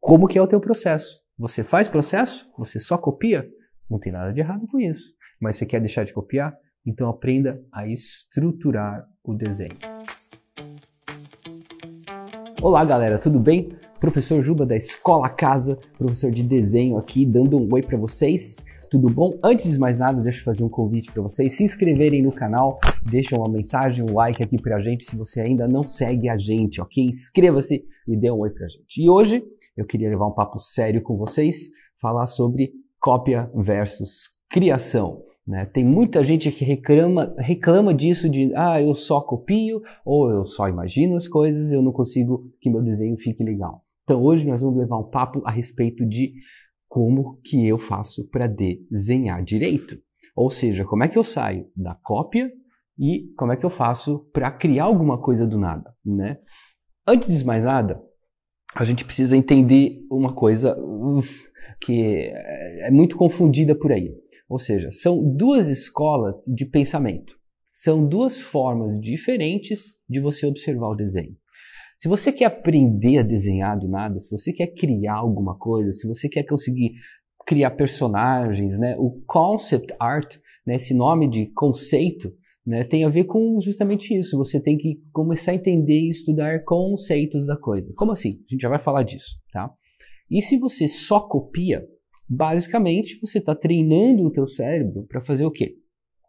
como que é o teu processo. Você faz processo? Você só copia? Não tem nada de errado com isso. Mas você quer deixar de copiar? Então aprenda a estruturar o desenho. Olá galera, tudo bem? Professor Juba da Escola Casa, professor de desenho aqui, dando um oi para vocês. Tudo bom? Antes de mais nada, deixa eu fazer um convite para vocês se inscreverem no canal, deixa uma mensagem, um like aqui pra gente se você ainda não segue a gente, ok? Inscreva-se e dê um oi pra gente. E hoje eu queria levar um papo sério com vocês, falar sobre cópia versus criação. Né? Tem muita gente que reclama disso de eu só copio ou eu só imagino as coisas, eu não consigo que meu desenho fique legal. Então hoje nós vamos levar um papo a respeito de como que eu faço para desenhar direito. Ou seja, como é que eu saio da cópia e como é que eu faço para criar alguma coisa do nada, né? Antes de mais nada, a gente precisa entender uma coisa que é muito confundida por aí. Ou seja, são duas escolas de pensamento. São duas formas diferentes de você observar o desenho. Se você quer aprender a desenhar do nada, se você quer criar alguma coisa, se você quer conseguir criar personagens, né, o concept art, né, esse nome de conceito, né, tem a ver com justamente isso. Você tem que começar a entender e estudar conceitos da coisa. Como assim? A gente já vai falar disso, tá? E se você só copia, basicamente você está treinando o teu cérebro para fazer o quê?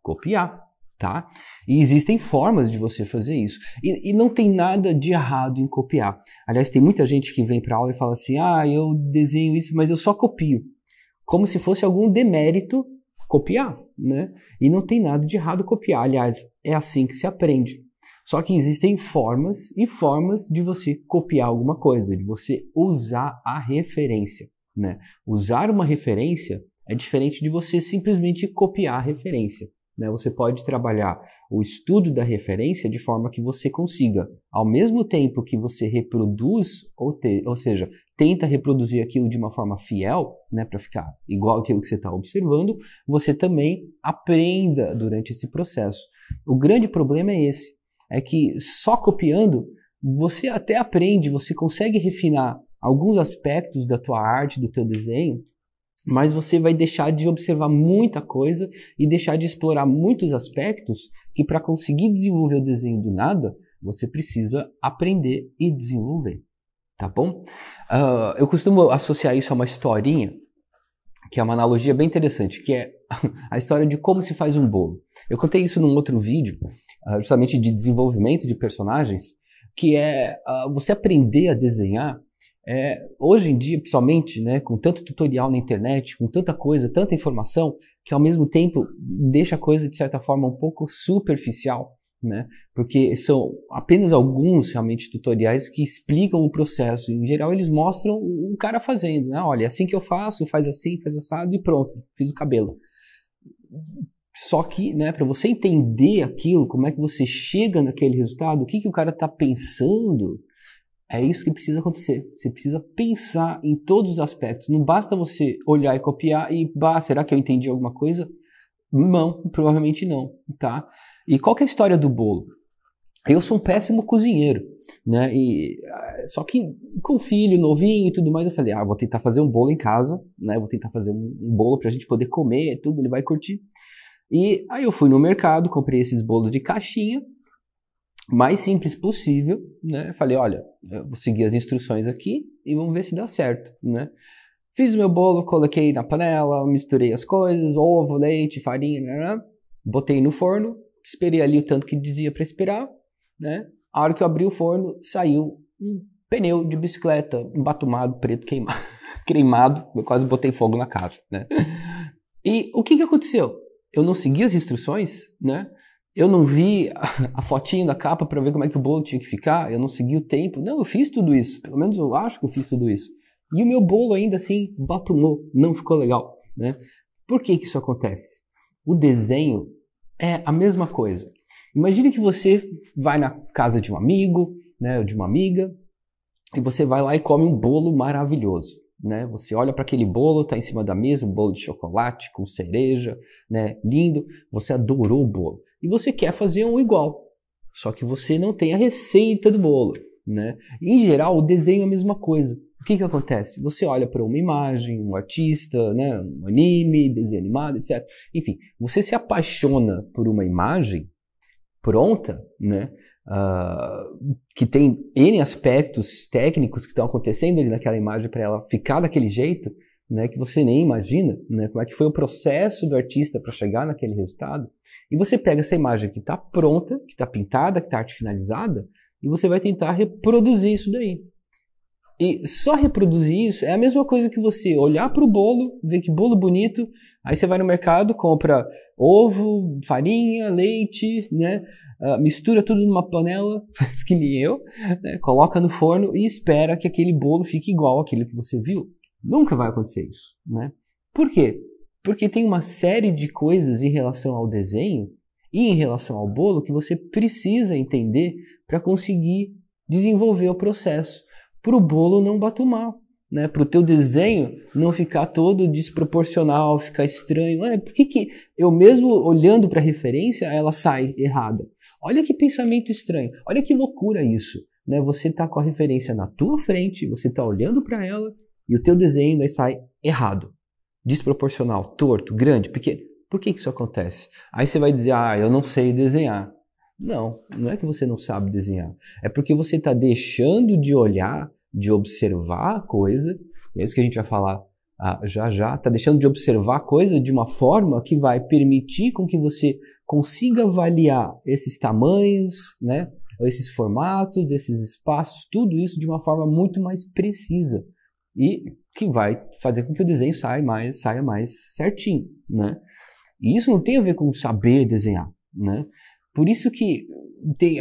Copiar. Tá? E existem formas de você fazer isso. E não tem nada de errado em copiar. Aliás, tem muita gente que vem para aula e fala assim, eu desenho isso, mas eu só copio. Como se fosse algum demérito copiar, né? E não tem nada de errado copiar. Aliás, é assim que se aprende. Só que existem formas e formas de você copiar alguma coisa, de você usar a referência, né? Usar uma referência é diferente de você simplesmente copiar a referência. Você pode trabalhar o estudo da referência de forma que você consiga, ao mesmo tempo que você reproduz, ou seja, tenta reproduzir aquilo de uma forma fiel, né, para ficar igual aquilo que você está observando, você também aprenda durante esse processo. O grande problema é esse, é que só copiando, você até aprende, você consegue refinar alguns aspectos da tua arte, do teu desenho, mas você vai deixar de observar muita coisa e deixar de explorar muitos aspectos que para conseguir desenvolver o desenho do nada, você precisa aprender e desenvolver, tá bom? Eu costumo associar isso a uma historinha, que é uma analogia bem interessante, que é a história de como se faz um bolo. Eu contei isso num outro vídeo, justamente de desenvolvimento de personagens, que é você aprender a desenhar. Hoje em dia, principalmente, né, com tanto tutorial na internet, com tanta coisa, tanta informação, que ao mesmo tempo deixa a coisa de certa forma um pouco superficial, né? Porque são apenas alguns realmente tutoriais que explicam o processo. Em geral, eles mostram o cara fazendo, né? Olha, é assim que eu faço, faz assim, faz assado e pronto, fiz o cabelo. Só que, né, para você entender aquilo, como é que você chega naquele resultado, o que o cara está pensando. É isso que precisa acontecer. Você precisa pensar em todos os aspectos. Não basta você olhar e copiar e, será que eu entendi alguma coisa? Não, provavelmente não, tá? E qual que é a história do bolo? Eu sou um péssimo cozinheiro, né? Só que com filho novinho e tudo mais, eu falei, vou tentar fazer um bolo em casa, né? Vou tentar fazer um bolo pra gente poder comer e tudo, ele vai curtir. E aí eu fui no mercado, comprei esses bolos de caixinha, mais simples possível, né? Falei, olha, eu vou seguir as instruções aqui e vamos ver se dá certo, né? Fiz o meu bolo, coloquei na panela, misturei as coisas, ovo, leite, farinha, né? Botei no forno, esperei ali o tanto que dizia para esperar, né? A hora que eu abri o forno, saiu um pneu de bicicleta embatumado, preto, queimado, eu quase botei fogo na casa, né? E o que aconteceu? Eu não segui as instruções, né? Eu não vi a fotinho da capa para ver como é que o bolo tinha que ficar, eu não segui o tempo. Não, eu fiz tudo isso, pelo menos eu acho que eu fiz tudo isso. E o meu bolo ainda assim batumou, não ficou legal, né? Por que isso acontece? O desenho é a mesma coisa. Imagine que você vai na casa de um amigo, né, ou de uma amiga, e você vai lá e come um bolo maravilhoso. Né? Você olha para aquele bolo, está em cima da mesa, um bolo de chocolate com cereja, né? Lindo, você adorou o bolo. E você quer fazer um igual, só que você não tem a receita do bolo. Né? Em geral, o desenho é a mesma coisa. O que acontece? Você olha para uma imagem, um artista, né, um anime, desenho animado, etc. Enfim, você se apaixona por uma imagem pronta, né, que tem N aspectos técnicos que estão acontecendo ali naquela imagem para ela ficar daquele jeito, né, que você nem imagina, né, como é que foi o processo do artista para chegar naquele resultado. E você pega essa imagem que está pronta, que está pintada, que está arte finalizada, e você vai tentar reproduzir isso daí. E só reproduzir isso é a mesma coisa que você olhar para o bolo, ver que bolo bonito, aí você vai no mercado, compra ovo, farinha, leite, né? Mistura tudo numa panela, faz que nem eu, né? Coloca no forno e espera que aquele bolo fique igual àquele que você viu. Nunca vai acontecer isso, né? Por quê? Porque tem uma série de coisas em relação ao desenho e em relação ao bolo que você precisa entender para conseguir desenvolver o processo. Para o bolo não batumar, né? Para o teu desenho não ficar todo desproporcional, ficar estranho. Por que eu mesmo olhando para a referência, ela sai errada? Olha que pensamento estranho, olha que loucura isso, né? Você está com a referência na tua frente, você está olhando para ela e o teu desenho daí sai errado, desproporcional, torto, grande, pequeno. Por que isso acontece? Aí você vai dizer, eu não sei desenhar. Não é que você não sabe desenhar. É porque você está deixando de olhar, de observar a coisa, é isso que a gente vai falar já, está deixando de observar a coisa de uma forma que vai permitir com que você consiga avaliar esses tamanhos, né, esses formatos, esses espaços, tudo isso de uma forma muito mais precisa e que vai fazer com que o desenho saia mais certinho, né? E isso não tem a ver com saber desenhar, né? Por isso que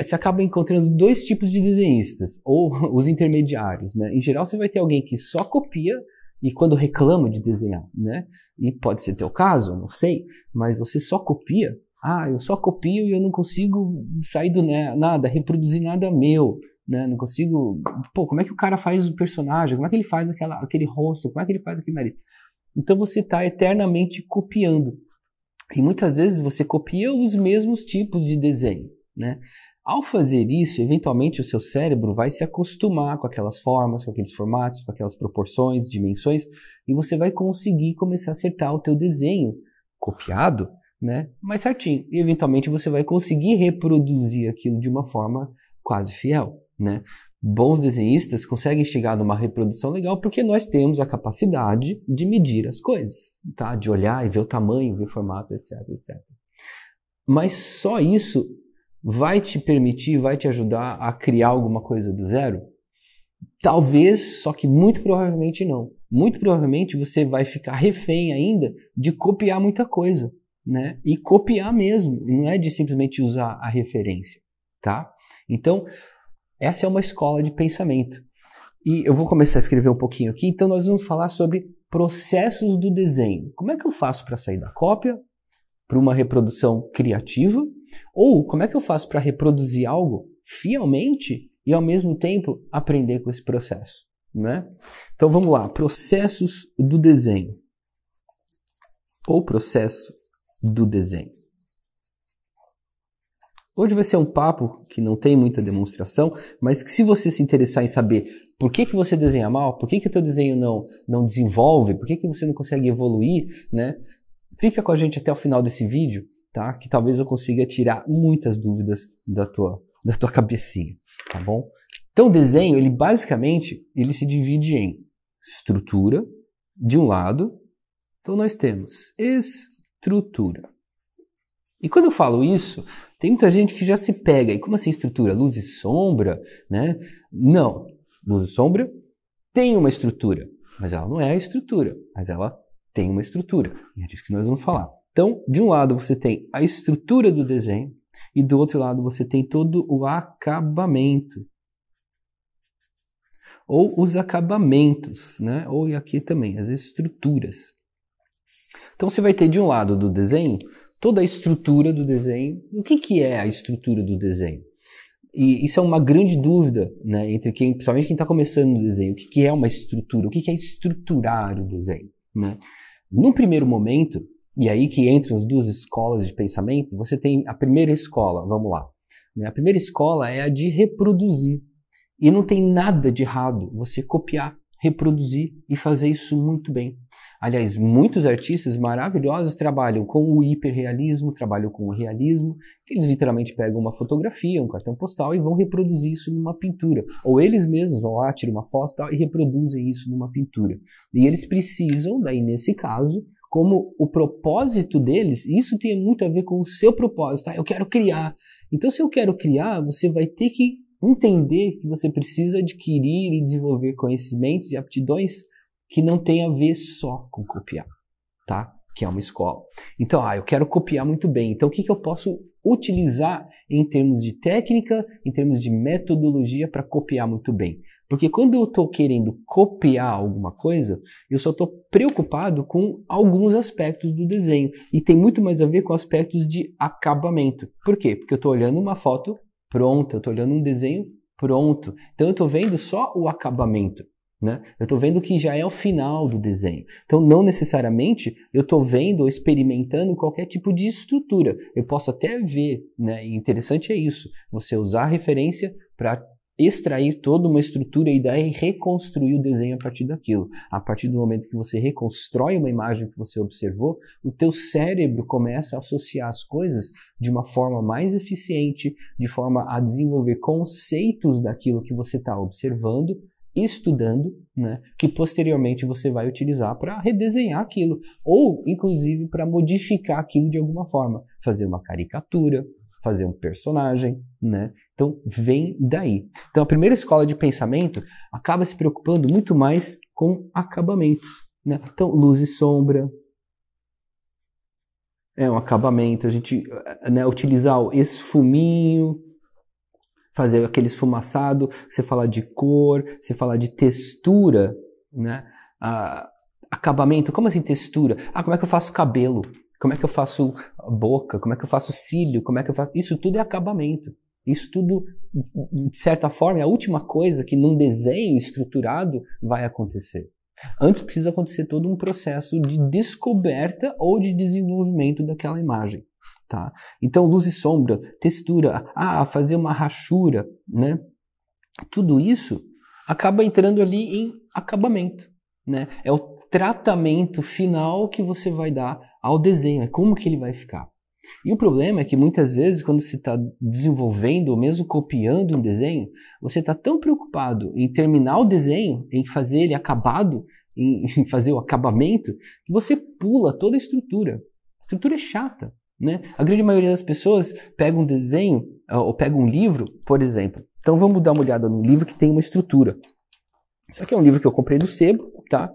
você acaba encontrando dois tipos de desenhistas, ou os intermediários, né? Em geral, você vai ter alguém que só copia e quando reclama de desenhar, né? E pode ser teu caso, não sei, mas você só copia. Eu só copio e eu não consigo sair do nada, reproduzir nada meu, né? Não consigo... como é que o cara faz o personagem? Como é que ele faz aquele rosto? Como é que ele faz aquele nariz? Então você está eternamente copiando. E muitas vezes você copia os mesmos tipos de desenho, né? Ao fazer isso, eventualmente o seu cérebro vai se acostumar com aquelas formas, com aqueles formatos, com aquelas proporções, dimensões, e você vai conseguir começar a acertar o teu desenho copiado, né, mais certinho. E eventualmente você vai conseguir reproduzir aquilo de uma forma quase fiel, né? Bons desenhistas conseguem chegar numa reprodução legal porque nós temos a capacidade de medir as coisas, tá? De olhar e ver o tamanho, ver o formato, etc, etc. Mas só isso vai te permitir, vai te ajudar a criar alguma coisa do zero? Talvez, só que muito provavelmente não. Muito provavelmente você vai ficar refém ainda de copiar muita coisa, né? E copiar mesmo, não é de simplesmente usar a referência, tá? Então, essa é uma escola de pensamento. E eu vou começar a escrever um pouquinho aqui, então nós vamos falar sobre processos do desenho. Como é que eu faço para sair da cópia para uma reprodução criativa? Ou como é que eu faço para reproduzir algo fielmente e ao mesmo tempo aprender com esse processo, né? Então vamos lá, processos do desenho. Ou processo do desenho. Hoje vai ser um papo que não tem muita demonstração, mas que se você se interessar em saber por que você desenha mal, por que o teu desenho não desenvolve, por que você não consegue evoluir, né? Fica com a gente até o final desse vídeo, tá? Que talvez eu consiga tirar muitas dúvidas da tua cabecinha, tá bom? Então o desenho, ele basicamente, ele se divide em estrutura, de um lado, então nós temos estrutura. E quando eu falo isso, tem muita gente que já se pega. E como assim estrutura? Luz e sombra, né? Não. Luz e sombra tem uma estrutura, mas ela não é a estrutura, mas ela tem uma estrutura. E é disso que nós vamos falar. Então, de um lado você tem a estrutura do desenho e do outro lado você tem todo o acabamento. Ou os acabamentos, né? Ou aqui também, as estruturas. Então você vai ter de um lado do desenho toda a estrutura do desenho. O que é a estrutura do desenho? E isso é uma grande dúvida, né, entre principalmente quem está começando no desenho. O que é uma estrutura? O que é estruturar o desenho, né? No primeiro momento, e aí que entram as duas escolas de pensamento, você tem a primeira escola, vamos lá. A primeira escola é a de reproduzir. E não tem nada de errado você copiar reproduzir e fazer isso muito bem. Aliás, muitos artistas maravilhosos trabalham com o hiperrealismo, trabalham com o realismo, que eles literalmente pegam uma fotografia, um cartão postal e vão reproduzir isso numa pintura. Ou eles mesmos vão lá, tiram uma foto e reproduzem isso numa pintura. E eles precisam, daí nesse caso, como o propósito deles, isso tem muito a ver com o seu propósito, tá? Eu quero criar. Então, se eu quero criar, você vai ter que entender que você precisa adquirir e desenvolver conhecimentos e aptidões que não tem a ver só com copiar, tá? Que é uma escola. Então, eu quero copiar muito bem. Então, o que eu posso utilizar em termos de técnica, em termos de metodologia para copiar muito bem? Porque quando eu estou querendo copiar alguma coisa, eu só estou preocupado com alguns aspectos do desenho. E tem muito mais a ver com aspectos de acabamento. Por quê? Porque eu estou olhando uma foto pronta, eu estou olhando um desenho pronto. Então, eu estou vendo só o acabamento. Né? Eu estou vendo que já é o final do desenho. Então, não necessariamente eu estou vendo ou experimentando qualquer tipo de estrutura. Eu posso até ver, né? E interessante é isso, você usar a referência para extrair toda uma estrutura e daí reconstruir o desenho a partir daquilo. A partir do momento que você reconstrói uma imagem que você observou, o teu cérebro começa a associar as coisas de uma forma mais eficiente, de forma a desenvolver conceitos daquilo que você está observando, estudando, né, que posteriormente você vai utilizar para redesenhar aquilo, ou inclusive para modificar aquilo de alguma forma, fazer uma caricatura, fazer um personagem, né? Então vem daí. Então a primeira escola de pensamento acaba se preocupando muito mais com acabamentos, né? Então luz e sombra é um acabamento, a gente, né, utilizar o esfuminho, fazer aquele esfumaçado, você fala de cor, você fala de textura, né? Acabamento, como assim textura? Como é que eu faço cabelo? Como é que eu faço a boca? Como é que eu faço cílio? Como é que eu faço... Isso tudo é acabamento. Isso tudo, de certa forma, é a última coisa que num desenho estruturado vai acontecer. Antes precisa acontecer todo um processo de descoberta ou de desenvolvimento daquela imagem. Tá? Então, luz e sombra, textura, fazer uma rachura, né? Tudo isso acaba entrando ali em acabamento, né? É o tratamento final que você vai dar ao desenho, é como que ele vai ficar. E o problema é que muitas vezes, quando você está desenvolvendo ou mesmo copiando um desenho, você está tão preocupado em terminar o desenho, em fazer ele acabado, em fazer o acabamento, que você pula toda a estrutura. A estrutura é chata. Né? A grande maioria das pessoas pega um desenho ou pega um livro, por exemplo. Então vamos dar uma olhada no livro que tem uma estrutura. Isso aqui é um livro que eu comprei do Sebo, tá?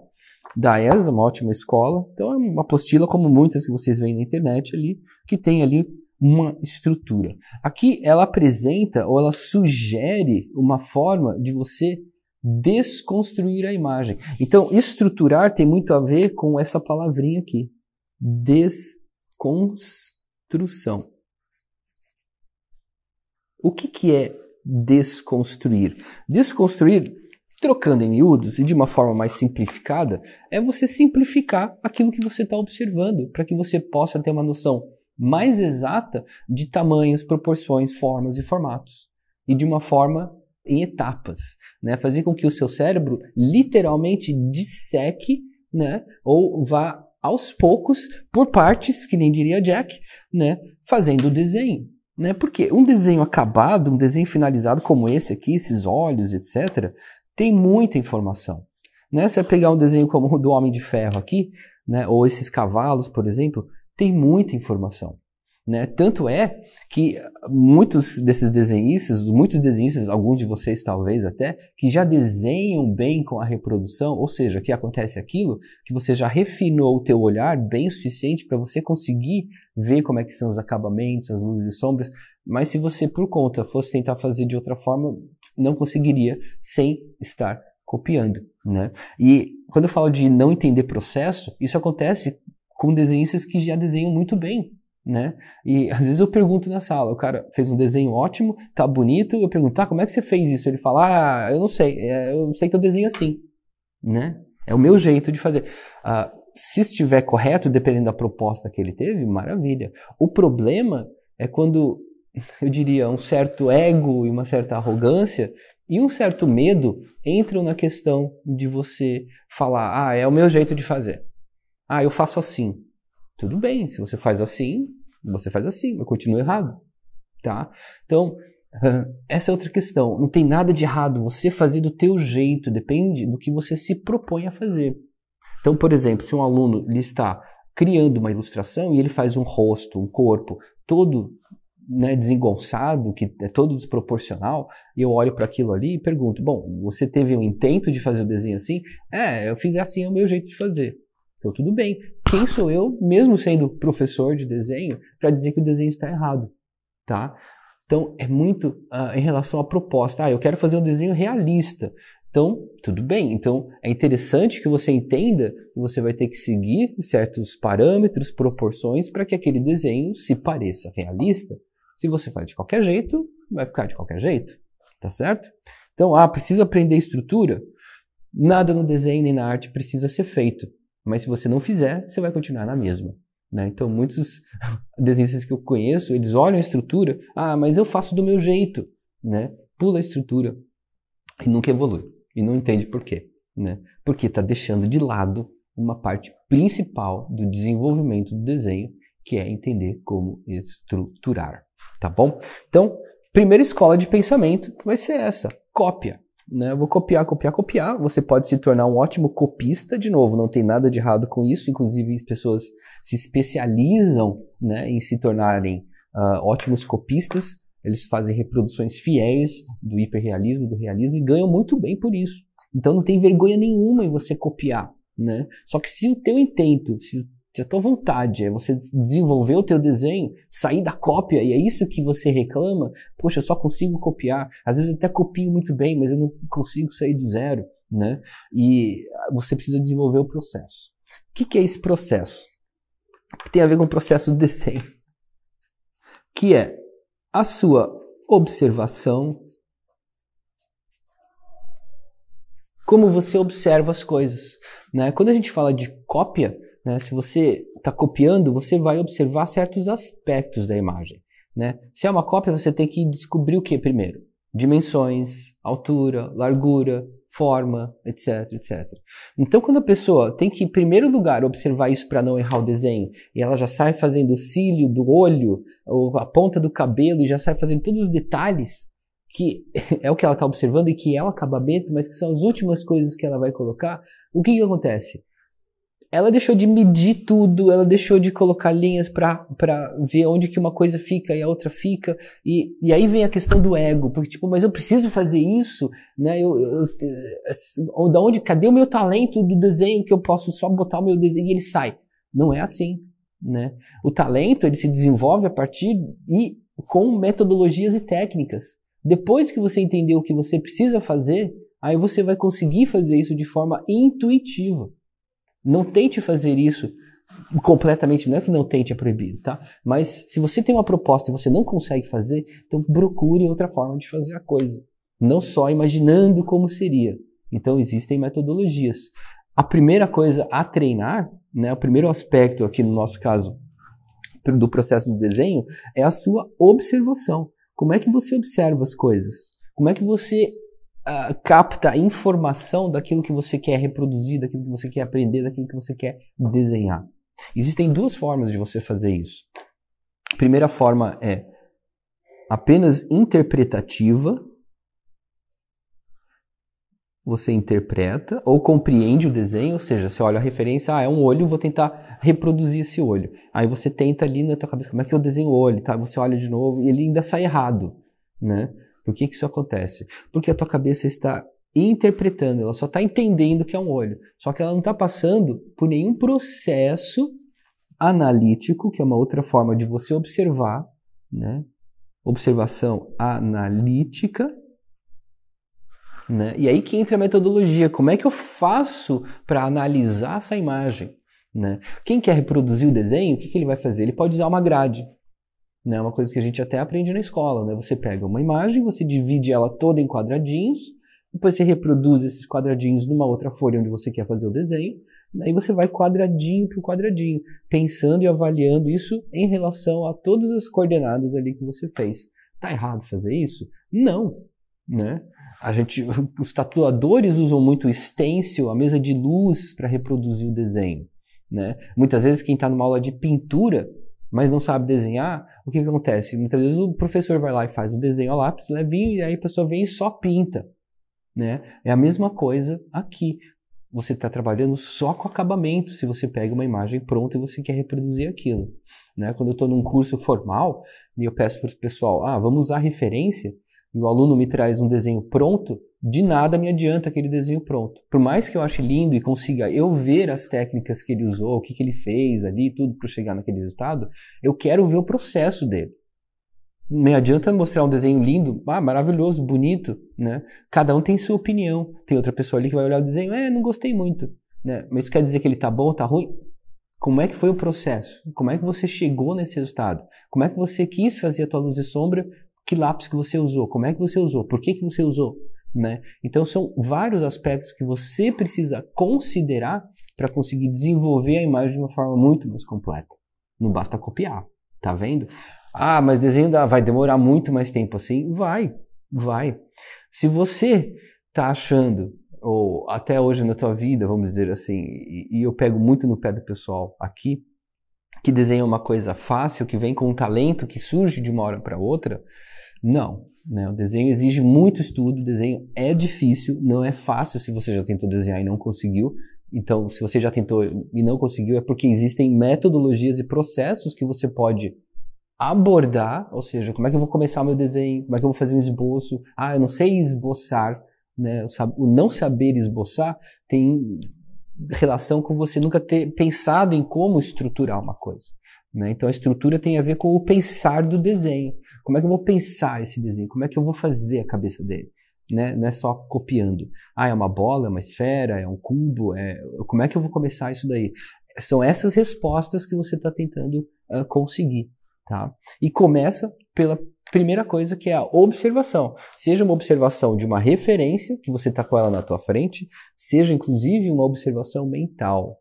Da ESA, uma ótima escola. Então é uma apostila como muitas que vocês veem na internet ali, que tem ali uma estrutura. Aqui ela apresenta ou ela sugere uma forma de você desconstruir a imagem. Então estruturar tem muito a ver com essa palavrinha aqui. Desconstrução. O que é desconstruir? Desconstruir, trocando em miúdos e de uma forma mais simplificada, é você simplificar aquilo que você está observando, para que você possa ter uma noção mais exata de tamanhos, proporções, formas e formatos. E de uma forma em etapas, né? Fazer com que o seu cérebro literalmente disseque, né? Ou vá aos poucos, por partes, que nem diria Jack, né, fazendo o desenho. Né? Porque um desenho acabado, um desenho finalizado como esse aqui, esses olhos, etc., tem muita informação. Né? Se você pegar um desenho como o do Homem de Ferro aqui, né, ou esses cavalos, por exemplo, tem muita informação. Né? Tanto é que muitos desenhistas, alguns de vocês talvez até, que já desenham bem com a reprodução, ou seja, que acontece aquilo, que você já refinou o teu olhar bem o suficiente para você conseguir ver como é que são os acabamentos, as luzes e sombras, mas se você por conta fosse tentar fazer de outra forma, não conseguiria sem estar copiando. Né? E quando eu falo de não entender processo, isso acontece com desenhistas que já desenham muito bem. Né? E às vezes eu pergunto na sala, o cara fez um desenho ótimo, tá bonito, eu pergunto, como é que você fez isso? Ele fala, eu não sei, eu sei que eu desenho assim, né? É o meu jeito de fazer. Se estiver correto, dependendo da proposta que ele teve, maravilha. O problema é quando, eu diria, um certo ego e uma certa arrogância E um certo medo entra na questão de você falar, é o meu jeito de fazer. Eu faço assim. Tudo bem, se você faz assim, mas continua errado, tá? Então, essa é outra questão. Não tem nada de errado você fazer do teu jeito, depende do que você se propõe a fazer. Então, por exemplo, se um aluno ele está criando uma ilustração e ele faz um rosto, um corpo todo, né, desengonçado, que é todo desproporcional, e eu olho para aquilo ali e pergunto, bom, você teve um intento de fazer o desenho assim? Eu fiz assim, é o meu jeito de fazer. Então tudo bem. Quem sou eu, mesmo sendo professor de desenho, para dizer que o desenho está errado, tá? Então é muito em relação à proposta. Eu quero fazer um desenho realista. Então, tudo bem. Então, é interessante que você entenda que você vai ter que seguir certos parâmetros, proporções, para que aquele desenho se pareça realista. Se você faz de qualquer jeito, vai ficar de qualquer jeito. Tá certo? Então, precisa aprender estrutura? Nada no desenho nem na arte precisa ser feito. Mas se você não fizer, você vai continuar na mesma. Né? Então, muitos desenhistas que eu conheço, eles olham a estrutura, mas eu faço do meu jeito. Né? Pula a estrutura e nunca evolui. E não entende por quê. Né? Porque está deixando de lado uma parte principal do desenvolvimento do desenho, que é entender como estruturar. Tá bom? Então, primeira escola de pensamento vai ser essa, cópia. Né? Eu vou copiar. Você pode se tornar um ótimo copista. De novo, não tem nada de errado com isso. Inclusive, as pessoas se especializam, né, em se tornarem ótimos copistas. Eles fazem reproduções fiéis do hiperrealismo, do realismo, e ganham muito bem por isso. Então não tem vergonha nenhuma em você copiar, né? Só que se o teu intento, se a tua vontade é você desenvolver o teu desenho, sair da cópia, e é isso que você reclama, poxa, eu só consigo copiar. Às vezes eu até copio muito bem, mas eu não consigo sair do zero, né? E você precisa desenvolver o processo. O que é esse processo? Tem a ver com o processo do desenho, que é a sua observação, como você observa as coisas. Né? Quando a gente fala de cópia, né, se você está copiando, você vai observar certos aspectos da imagem. Né? Se é uma cópia, você tem que descobrir o que primeiro? Dimensões, altura, largura, forma, etc, etc. Então, quando a pessoa tem que, em primeiro lugar, observar isso para não errar o desenho, e ela já sai fazendo o cílio do olho, ou a ponta do cabelo, e já sai fazendo todos os detalhes, que é o que ela está observando e que é o acabamento, mas que são as últimas coisas que ela vai colocar, o que acontece? Ela deixou de medir tudo, ela deixou de colocar linhas para ver onde que uma coisa fica e a outra fica, e aí vem a questão do ego, porque tipo, mas eu preciso fazer isso, né? Cadê o meu talento do desenho que eu posso só botar o meu desenho e ele sai? Não é assim, né? O talento, ele se desenvolve a partir e com metodologias e técnicas. Depois que você entender o que você precisa fazer, aí você vai conseguir fazer isso de forma intuitiva. Não tente fazer isso completamente, não é que não tente, é proibido, tá? Mas se você tem uma proposta e você não consegue fazer, então procure outra forma de fazer a coisa. Não só imaginando como seria. Então existem metodologias. A primeira coisa a treinar, né, o primeiro aspecto aqui no nosso caso do processo do desenho é a sua observação. Como é que você observa as coisas? Como é que você capta a informação daquilo que você quer reproduzir, daquilo que você quer aprender, daquilo que você quer desenhar? Existem duas formas de você fazer isso. A primeira forma é apenas interpretativa. Você interpreta ou compreende o desenho, ou seja, você olha a referência, é um olho, vou tentar reproduzir esse olho. Aí você tenta ali na tua cabeça, como é que eu desenho o olho? Tá? Você olha de novo e ele ainda sai errado, né? Por que isso acontece? Porque a tua cabeça está interpretando, ela só está entendendo que é um olho. Só que ela não está passando por nenhum processo analítico, que é uma outra forma de você observar, né? Observação analítica, né? E aí que entra a metodologia. Como é que eu faço para analisar essa imagem? Né? Quem quer reproduzir o desenho, o que ele vai fazer? Ele pode usar uma grade. Né? Uma coisa que a gente até aprende na escola. Né? Você pega uma imagem, você divide ela toda em quadradinhos, depois você reproduz esses quadradinhos numa outra folha onde você quer fazer o desenho, aí você vai quadradinho por quadradinho, pensando e avaliando isso em relação a todas as coordenadas ali que você fez. Tá errado fazer isso? Não. né? Os tatuadores usam muito o stencil, a mesa de luz, para reproduzir o desenho, né? Muitas vezes quem está numa aula de pintura, mas não sabe desenhar, o que acontece? Muitas vezes o professor vai lá e faz o desenho a lápis levinho, e aí a pessoa vem e só pinta, né? É a mesma coisa aqui. Você está trabalhando só com acabamento, se você pega uma imagem pronta e você quer reproduzir aquilo, né? Quando eu estou num curso formal, e eu peço para o pessoal, vamos usar referência, e o aluno me traz um desenho pronto, de nada me adianta aquele desenho pronto. Por mais que eu ache lindo e consiga eu ver as técnicas que ele usou, o que ele fez ali, tudo para chegar naquele resultado, eu quero ver o processo dele. Me adianta mostrar um desenho lindo, maravilhoso, bonito, né? Cada um tem sua opinião. Tem outra pessoa ali que vai olhar o desenho, não gostei muito, né? Mas isso quer dizer que ele tá bom, tá ruim? Como é que foi o processo? Como é que você chegou nesse resultado? Como é que você quis fazer a tua luz e sombra? Que lápis que você usou? Como é que você usou? Por que você usou? Né? Então são vários aspectos que você precisa considerar para conseguir desenvolver a imagem de uma forma muito mais completa. Não basta copiar, tá vendo? Mas desenho vai demorar muito mais tempo assim? Vai. Se você tá achando, ou até hoje na tua vida, vamos dizer assim, e eu pego muito no pé do pessoal aqui, que desenho é uma coisa fácil, que vem com um talento que surge de uma hora para outra, não. Né? O desenho exige muito estudo, o desenho é difícil, não é fácil se você já tentou desenhar e não conseguiu. Então, se você já tentou e não conseguiu, é porque existem metodologias e processos que você pode abordar, ou seja, como é que eu vou começar o meu desenho, como é que eu vou fazer um esboço, eu não sei esboçar, né? O não saber esboçar tem relação com você nunca ter pensado em como estruturar uma coisa, né? Então a estrutura tem a ver com o pensar do desenho. Como é que eu vou pensar esse desenho? Como é que eu vou fazer a cabeça dele? Né? Não é só copiando. É uma bola, é uma esfera, é um cubo, como é que eu vou começar isso daí? São essas respostas que você está tentando conseguir. Tá? E começa pela primeira coisa, que é a observação. Seja uma observação de uma referência, que você está com ela na tua frente, seja inclusive uma observação mental.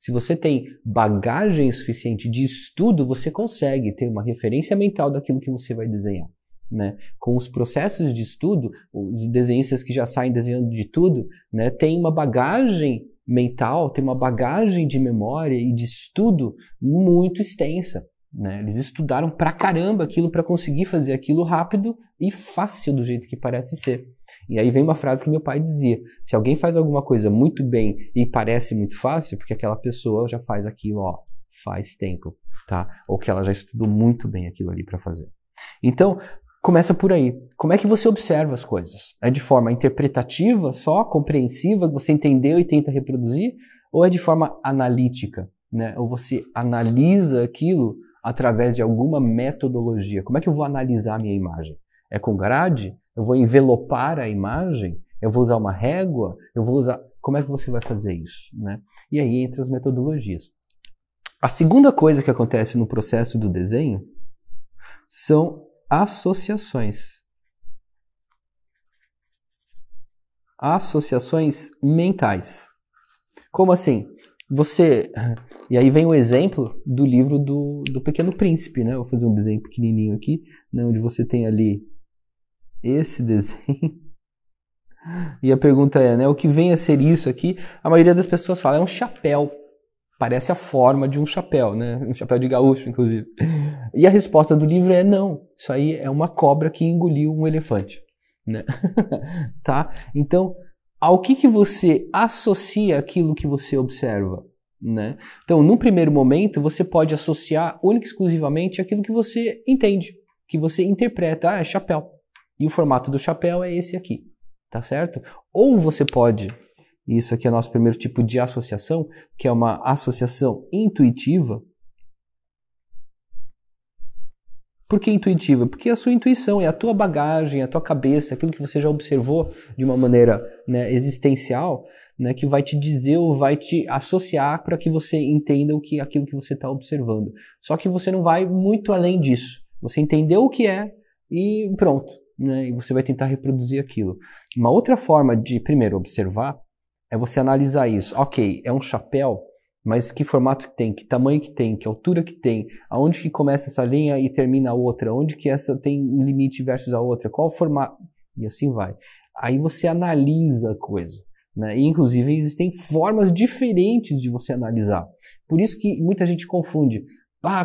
Se você tem bagagem suficiente de estudo, você consegue ter uma referência mental daquilo que você vai desenhar. Né? Com os processos de estudo, os desenhistas que já saem desenhando de tudo, né, tem uma bagagem mental, tem uma bagagem de memória e de estudo muito extensa. Né? Eles estudaram pra caramba aquilo para conseguir fazer aquilo rápido e fácil do jeito que parece ser. E aí vem uma frase que meu pai dizia: se alguém faz alguma coisa muito bem e parece muito fácil, porque aquela pessoa já faz aquilo faz tempo, tá? Ou que ela já estudou muito bem aquilo ali para fazer. Então, começa por aí. Como é que você observa as coisas? É de forma interpretativa, só compreensiva, que você entendeu e tenta reproduzir? Ou é de forma analítica, né? Ou você analisa aquilo através de alguma metodologia? Como é que eu vou analisar a minha imagem? É com grade? Eu vou envelopar a imagem? Eu vou usar uma régua? Como é que você vai fazer isso? Né? E aí entra as metodologias. A segunda coisa que acontece no processo do desenho são associações. Associações mentais. Como assim? E aí vem o exemplo do livro do Pequeno Príncipe, né? Vou fazer um desenho pequenininho aqui, né? Onde você tem ali esse desenho. E a pergunta é, né? O que vem a ser isso aqui? A maioria das pessoas fala, é um chapéu. Parece a forma de um chapéu, né? Um chapéu de gaúcho, inclusive. E a resposta do livro é não. Isso aí é uma cobra que engoliu um elefante, né? Tá? Então, ao que você associa aquilo que você observa, né? Então, no primeiro momento, você pode associar única e exclusivamente aquilo que você entende, que você interpreta, é chapéu. E o formato do chapéu é esse aqui, tá certo? Ou você pode, isso aqui é o nosso primeiro tipo de associação, que é uma associação intuitiva. Por que intuitiva? Porque a sua intuição é a tua bagagem, a tua cabeça, aquilo que você já observou de uma maneira, né, existencial, né, que vai te dizer ou vai te associar para que você entenda aquilo que você está observando. Só que você não vai muito além disso. Você entendeu o que é e pronto, né, e você vai tentar reproduzir aquilo. Uma outra forma de, primeiro, observar é você analisar isso. Ok, é um chapéu, mas que formato que tem, que tamanho que tem, que altura que tem, aonde que começa essa linha e termina a outra, onde que essa tem um limite versus a outra, qual o formato, E assim vai. Aí você analisa a coisa, né? E, inclusive, existem formas diferentes de você analisar. Por isso que muita gente confunde.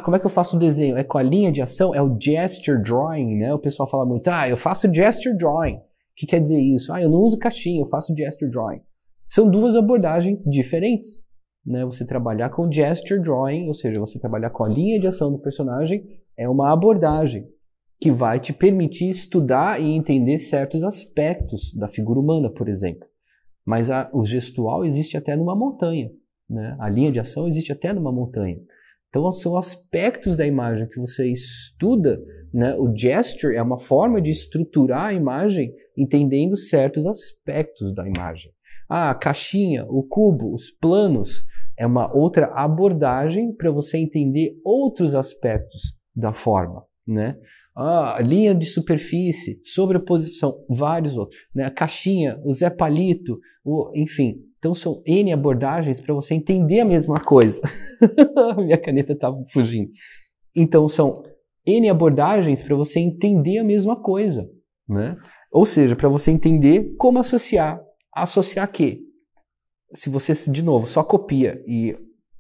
Como é que eu faço o desenho? É com a linha de ação? É o gesture drawing, né? O pessoal fala muito, eu faço gesture drawing. O que quer dizer isso? Eu não uso caixinha, eu faço gesture drawing. São duas abordagens diferentes, né? Você trabalhar com gesture drawing, ou seja, você trabalhar com a linha de ação do personagem, é uma abordagem que vai te permitir estudar e entender certos aspectos da figura humana, por exemplo. Mas o gestual existe até numa montanha, né? A linha de ação existe até numa montanha. Então, são aspectos da imagem que você estuda, né? O gesture é uma forma de estruturar a imagem entendendo certos aspectos da imagem. A caixinha, o cubo, os planos é uma outra abordagem para você entender outros aspectos da forma, né? A linha de superfície, sobreposição, vários outros, né? A caixinha, o Zé Palito, enfim. Então são N abordagens para você entender a mesma coisa. Minha caneta estava fugindo. Então são N abordagens para você entender a mesma coisa, né? Ou seja, para você entender como associar. Associar quê? Se você, de novo, só copia e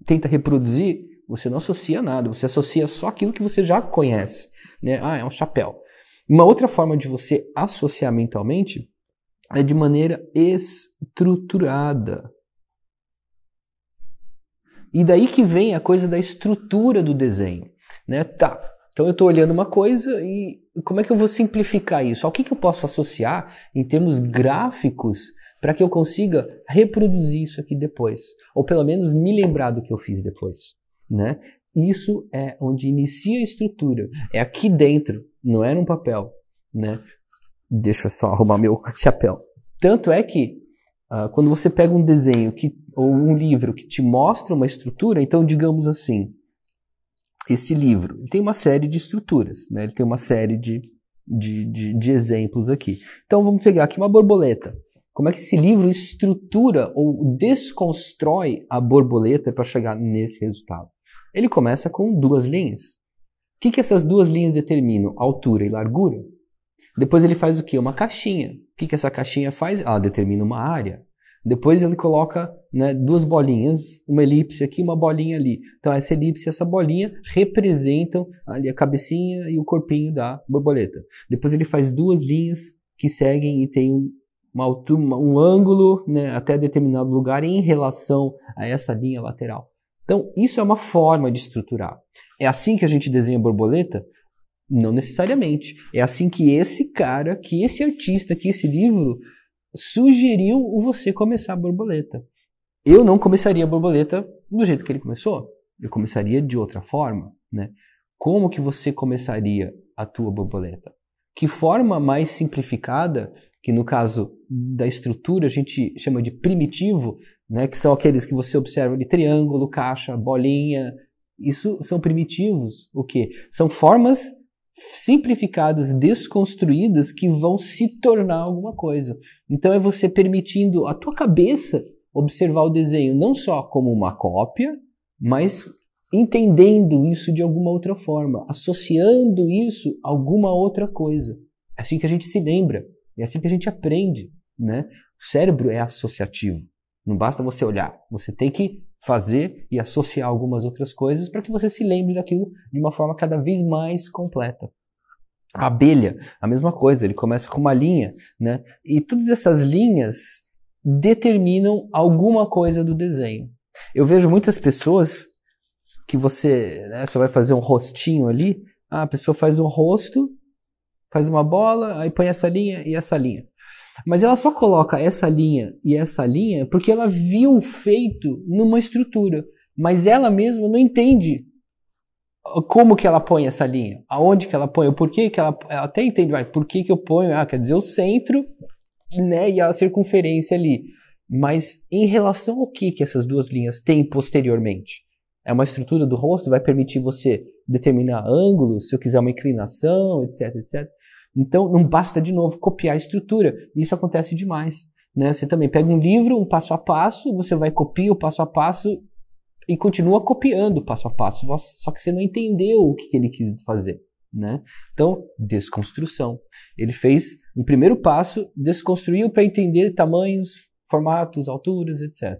tenta reproduzir, você não associa nada, você associa só aquilo que você já conhece, né? É um chapéu. Uma outra forma de você associar mentalmente é de maneira estruturada. E daí que vem a coisa da estrutura do desenho, né? Então eu estou olhando uma coisa e como é que eu vou simplificar isso? Ao que eu posso associar em termos gráficos para que eu consiga reproduzir isso aqui depois? Ou pelo menos me lembrar do que eu fiz depois, né? Isso é onde inicia a estrutura. É aqui dentro, não é num papel, né? Deixa eu só arrumar meu chapéu. Tanto é que quando você pega um desenho ou um livro que te mostra uma estrutura, então digamos assim, esse livro ele tem uma série de estruturas, né? Ele tem uma série de exemplos aqui. Então vamos pegar aqui uma borboleta. Como é que esse livro estrutura ou desconstrói a borboleta para chegar nesse resultado? Ele começa com duas linhas. O que essas duas linhas determinam? Altura e largura. Depois ele faz o quê? Uma caixinha. O que essa caixinha faz? Ela determina uma área. Depois ele coloca, né, duas bolinhas, uma elipse aqui, uma bolinha ali. Então essa elipse e essa bolinha representam ali a cabecinha e o corpinho da borboleta. Depois ele faz duas linhas que seguem e tem uma altura, um ângulo, né, até determinado lugar em relação a essa linha lateral. Então isso é uma forma de estruturar. É assim que a gente desenha borboleta? Não necessariamente. É assim que esse cara, que esse artista, que esse livro sugeriu você começar a borboleta. Eu não começaria a borboleta do jeito que ele começou. Eu começaria de outra forma, né? Como que você começaria a tua borboleta? Que forma mais simplificada, que no caso da estrutura a gente chama de primitivo, né? Que são aqueles que você observa de triângulo, caixa, bolinha. Isso são primitivos. O quê? São formas simplificadas, desconstruídas, que vão se tornar alguma coisa. Então é você permitindo a tua cabeça observar o desenho não só como uma cópia, mas entendendo isso de alguma outra forma, associando isso a alguma outra coisa. É assim que a gente se lembra, é assim que a gente aprende, né? O cérebro é associativo. Não basta você olhar, você tem que fazer e associar algumas outras coisas para que você se lembre daquilo de uma forma cada vez mais completa. A abelha, a mesma coisa, ele começa com uma linha, né? E todas essas linhas determinam alguma coisa do desenho. Eu vejo muitas pessoas que você vai fazer um rostinho ali, a pessoa faz um rosto, faz uma bola, aí põe essa linha e essa linha. Mas ela só coloca essa linha e essa linha porque ela viu feito numa estrutura. Mas ela mesma não entende como que ela põe essa linha, aonde que ela põe, o porquê que ela até entende, mas por que eu ponho, quer dizer, o centro, né, e a circunferência ali. Mas em relação ao que essas duas linhas têm posteriormente? É uma estrutura do rosto, vai permitir você determinar ângulos, se eu quiser uma inclinação, etc, etc. Então, não basta, de novo, copiar a estrutura. Isso acontece demais, né? Você também pega um livro, um passo a passo, você vai copiar o passo a passo e continua copiando o passo a passo. Só que você não entendeu o que ele quis fazer, né? Então, desconstrução. Ele fez um primeiro passo, desconstruiu para entender tamanhos, formatos, alturas, etc.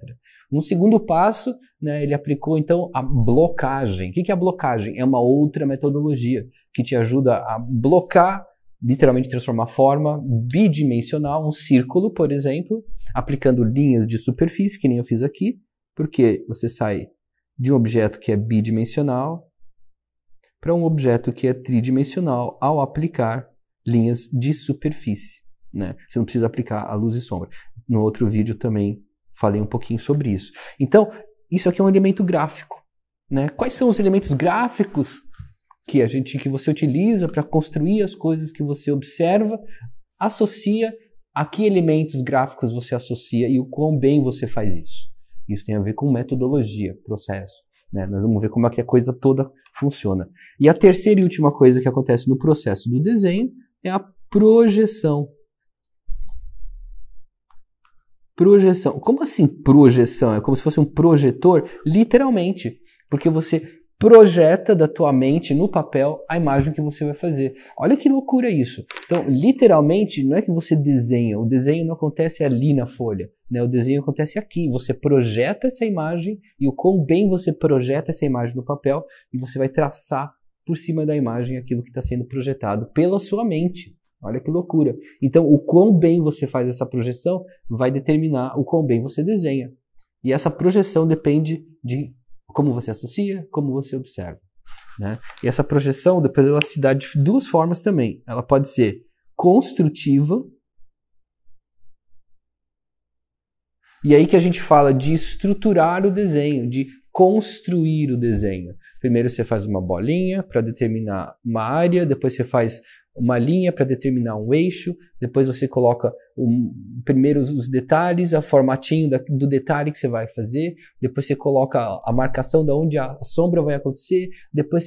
Um segundo passo, né, ele aplicou então a blocagem. O que é a blocagem? É uma outra metodologia que te ajuda a blocar, literalmente transformar forma bidimensional, um círculo, por exemplo, aplicando linhas de superfície, que nem eu fiz aqui, porque você sai de um objeto que é bidimensional para um objeto que é tridimensional ao aplicar linhas de superfície, né? Você não precisa aplicar a luz e sombra. No outro vídeo também falei um pouquinho sobre isso. Então, isso aqui é um elemento gráfico, né? Quais são os elementos gráficos que você utiliza para construir as coisas que você observa, associa, a que elementos gráficos você associa e o quão bem você faz isso. Isso tem a ver com metodologia, processo, né? Nós vamos ver como é que a coisa toda funciona. E a terceira e última coisa que acontece no processo do desenho é a projeção. Projeção. Como assim projeção? É como se fosse um projetor? Literalmente. Porque você projeta da tua mente no papel a imagem que você vai fazer. Olha que loucura isso. Então, literalmente, não é que você desenha. O desenho não acontece ali na folha, né? O desenho acontece aqui. Você projeta essa imagem e o quão bem você projeta essa imagem no papel e você vai traçar por cima da imagem aquilo que está sendo projetado pela sua mente. Olha que loucura. Então, o quão bem você faz essa projeção vai determinar o quão bem você desenha. E essa projeção depende de como você associa, como você observa, né? E essa projeção, depois ela se dá de duas formas também. Ela pode ser construtiva. E aí que a gente fala de estruturar o desenho, de construir o desenho. Primeiro você faz uma bolinha para determinar uma área, depois você faz uma linha para determinar um eixo, depois você coloca primeiro os detalhes, o formatinho do detalhe que você vai fazer, depois você coloca a marcação de onde a sombra vai acontecer, depois...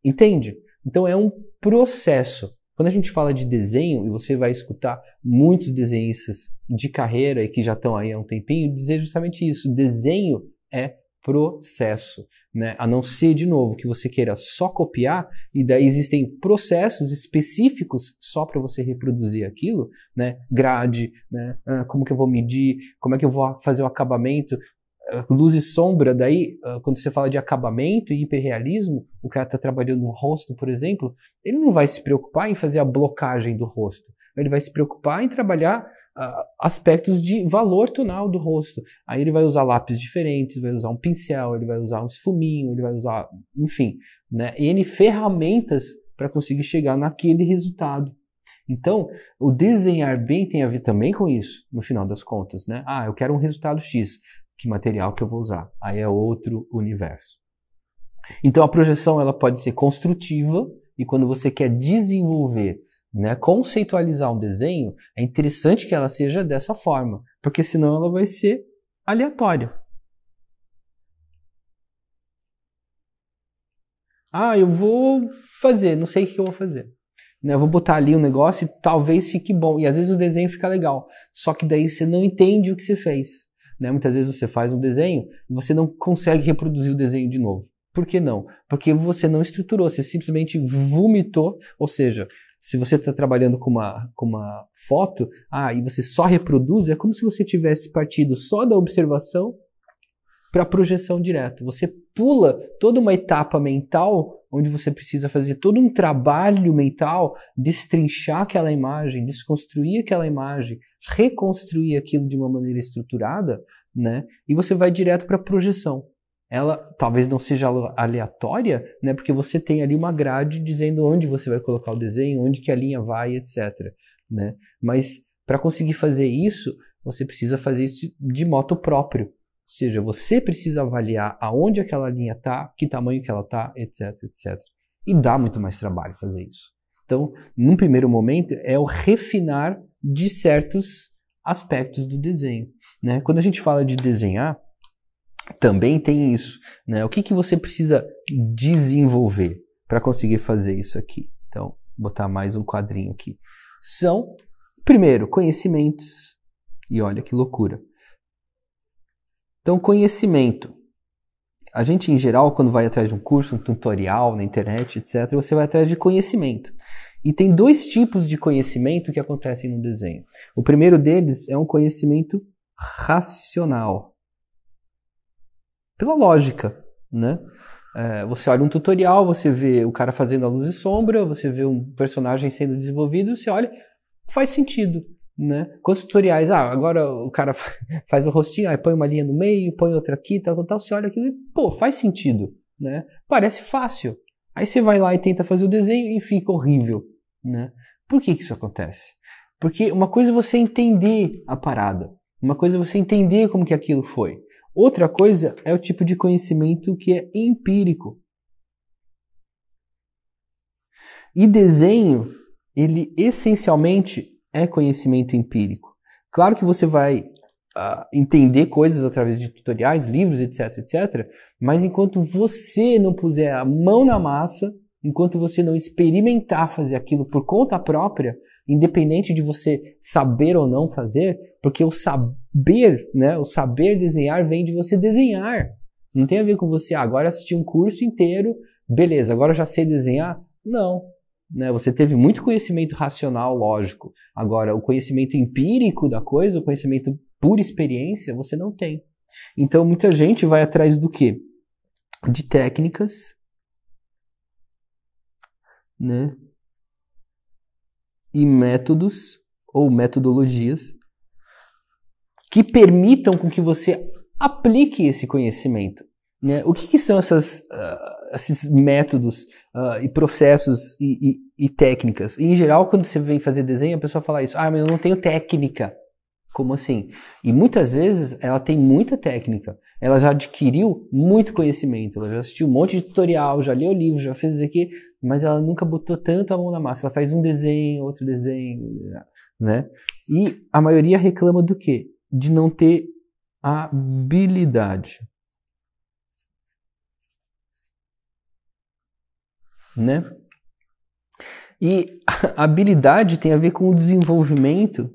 Entende? Então é um processo. Quando a gente fala de desenho, e você vai escutar muitos desenhistas de carreira e que já estão aí há um tempinho, dizer justamente isso. Desenho é processo, né? A não ser, de novo, que você queira só copiar, e daí existem processos específicos só para você reproduzir aquilo, né? Grade, né? Como que eu vou medir, como é que eu vou fazer o acabamento, luz e sombra. Daí, quando você fala de acabamento e hiperrealismo, o cara está trabalhando no rosto, por exemplo, ele não vai se preocupar em fazer a blocagem do rosto, ele vai se preocupar em trabalhar aspectos de valor tonal do rosto. Aí ele vai usar lápis diferentes, vai usar um pincel, ele vai usar um esfuminho, ele vai usar, enfim, né, N ferramentas para conseguir chegar naquele resultado. Então, o desenhar bem tem a ver também com isso, no final das contas, né? Eu quero um resultado X, que material que eu vou usar? Aí é outro universo. Então, a projeção ela pode ser construtiva, e quando você quer desenvolver, né, conceitualizar um desenho, é interessante que ela seja dessa forma, porque senão ela vai ser aleatória. Eu vou fazer, não sei o que eu vou fazer. Eu vou botar ali um negócio e talvez fique bom. E às vezes o desenho fica legal, só que daí você não entende o que você fez, né? Muitas vezes você faz um desenho e você não consegue reproduzir o desenho de novo. Por que não? Porque você não estruturou, você simplesmente vomitou, ou seja, se você está trabalhando com uma foto, e você só reproduz, é como se você tivesse partido só da observação para a projeção direta. Você pula toda uma etapa mental, onde você precisa fazer todo um trabalho mental, destrinchar aquela imagem, desconstruir aquela imagem, reconstruir aquilo de uma maneira estruturada, né? E você vai direto para a projeção. Ela talvez não seja aleatória, né? Porque você tem ali uma grade dizendo onde você vai colocar o desenho, onde que a linha vai, etc, né? Mas para conseguir fazer isso, você precisa fazer isso de modo próprio. Ou seja, você precisa avaliar aonde aquela linha está, que tamanho que ela está, etc, etc. E dá muito mais trabalho fazer isso. Então, num primeiro momento, é o refinar de certos aspectos do desenho, né? Quando a gente fala de desenhar, também tem isso, né? O que você precisa desenvolver para conseguir fazer isso aqui? Então, vou botar mais um quadrinho aqui. São, primeiro, conhecimentos. E olha que loucura. Então, conhecimento. A gente, em geral, quando vai atrás de um curso, um tutorial na internet, etc., você vai atrás de conhecimento. E tem 2 tipos de conhecimento que acontecem no desenho. O primeiro deles é um conhecimento racional. Pela lógica, né? Você olha um tutorial, você vê o cara fazendo a luz e sombra, você vê um personagem sendo desenvolvido, você olha, faz sentido, né? Quantos tutoriais? Agora o cara faz o rostinho, aí põe uma linha no meio, põe outra aqui, tal, você olha aquilo e, pô, faz sentido, né? Parece fácil. Aí você vai lá e tenta fazer o desenho e fica horrível, né? Por que isso acontece? Porque uma coisa é você entender a parada, uma coisa é você entender como que aquilo foi. Outra coisa é o tipo de conhecimento que é empírico. E desenho, ele essencialmente é conhecimento empírico. Claro que você vai entender coisas através de tutoriais, livros, etc, etc. Mas enquanto você não puser a mão na massa, enquanto você não experimentar fazer aquilo por conta própria, independente de você saber ou não fazer, porque o saber, né, o saber desenhar vem de você desenhar. Não tem a ver com você, agora assisti um curso inteiro, beleza, agora já sei desenhar. Não. Né, você teve muito conhecimento racional, lógico. Agora, o conhecimento empírico da coisa, o conhecimento por experiência, você não tem. Então, muita gente vai atrás do quê? De técnicas, né? E métodos ou metodologias que permitam com que você aplique esse conhecimento. Né? O que são esses métodos e processos e técnicas? E, em geral, quando você vem fazer desenho, a pessoa fala isso. Mas eu não tenho técnica. Como assim? E muitas vezes ela tem muita técnica. Ela já adquiriu muito conhecimento. Ela já assistiu um monte de tutorial, já leu livro, já fez isso aqui, mas ela nunca botou tanto a mão na massa. Ela faz um desenho, outro desenho, né? E a maioria reclama do quê? De não ter habilidade. Né? E a habilidade tem a ver com o desenvolvimento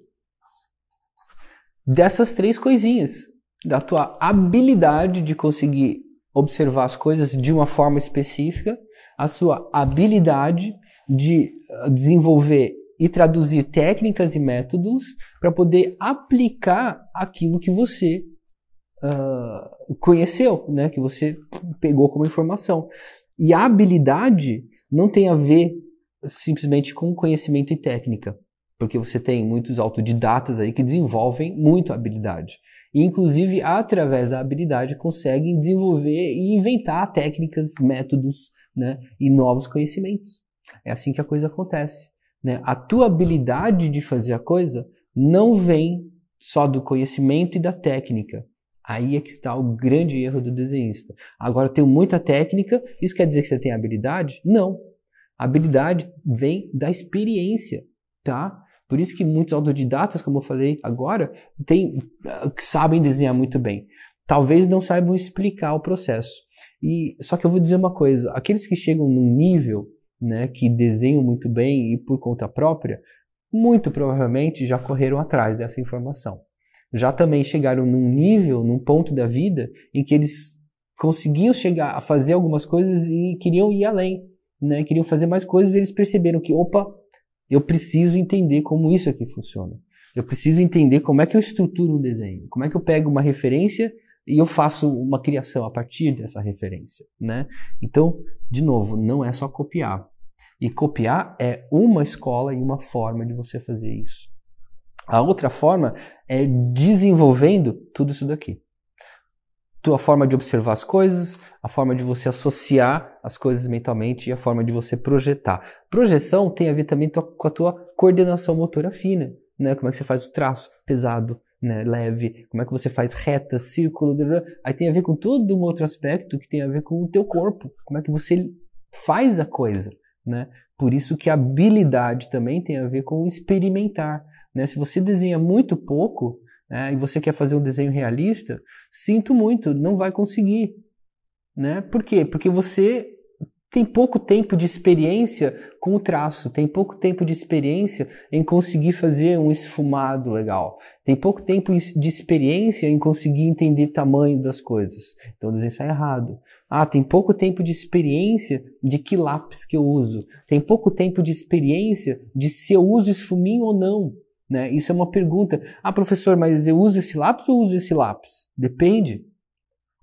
dessas 3 coisinhas. Da tua habilidade de conseguir observar as coisas de uma forma específica, a sua habilidade de desenvolver e traduzir técnicas e métodos para poder aplicar aquilo que você conheceu, né? Que você pegou como informação. E a habilidade não tem a ver simplesmente com conhecimento e técnica, porque você tem muitos autodidatas aí que desenvolvem muito a habilidade. E, inclusive, através da habilidade, conseguem desenvolver e inventar técnicas, métodos, né, e novos conhecimentos. É assim que a coisa acontece. Né? A tua habilidade de fazer a coisa não vem só do conhecimento e da técnica. Aí é que está o grande erro do desenhista. Agora, eu tenho muita técnica, isso quer dizer que você tem habilidade? Não. A habilidade vem da experiência, tá? Por isso que muitos autodidatas, como eu falei agora, sabem desenhar muito bem. Talvez não saibam explicar o processo. Só que eu vou dizer uma coisa, aqueles que chegam num nível, né, que desenham muito bem e por conta própria, muito provavelmente já correram atrás dessa informação. Já também chegaram num nível, num ponto da vida, em que eles conseguiam chegar a fazer algumas coisas e queriam ir além, né? Queriam fazer mais coisas e eles perceberam que, eu preciso entender como isso aqui funciona. Eu preciso entender como é que eu estruturo um desenho, como é que eu pego uma referência e eu faço uma criação a partir dessa referência, né? Então, de novo, não é só copiar. E copiar é uma escola e uma forma de você fazer isso. A outra forma é desenvolvendo tudo isso daqui. A forma de observar as coisas, a forma de você associar as coisas mentalmente e a forma de você projetar. Projeção tem a ver também com a tua coordenação motora fina, né? Como é que você faz o traço pesado, né? Leve, como é que você faz reta, círculo, aí tem a ver com todo um outro aspecto que tem a ver com o teu corpo, como é que você faz a coisa, né? Por isso que a habilidade também tem a ver com experimentar, né? Se você desenha muito pouco, e você quer fazer um desenho realista, sinto muito, não vai conseguir. Né? Por quê? Porque você tem pouco tempo de experiência com o traço, tem pouco tempo de experiência em conseguir fazer um esfumado legal, tem pouco tempo de experiência em conseguir entender o tamanho das coisas, então o desenho sai errado. Tem pouco tempo de experiência de que lápis que eu uso, tem pouco tempo de experiência de se eu uso esfuminho ou não, né? Isso é uma pergunta. Professor, mas eu uso esse lápis ou uso esse lápis? Depende.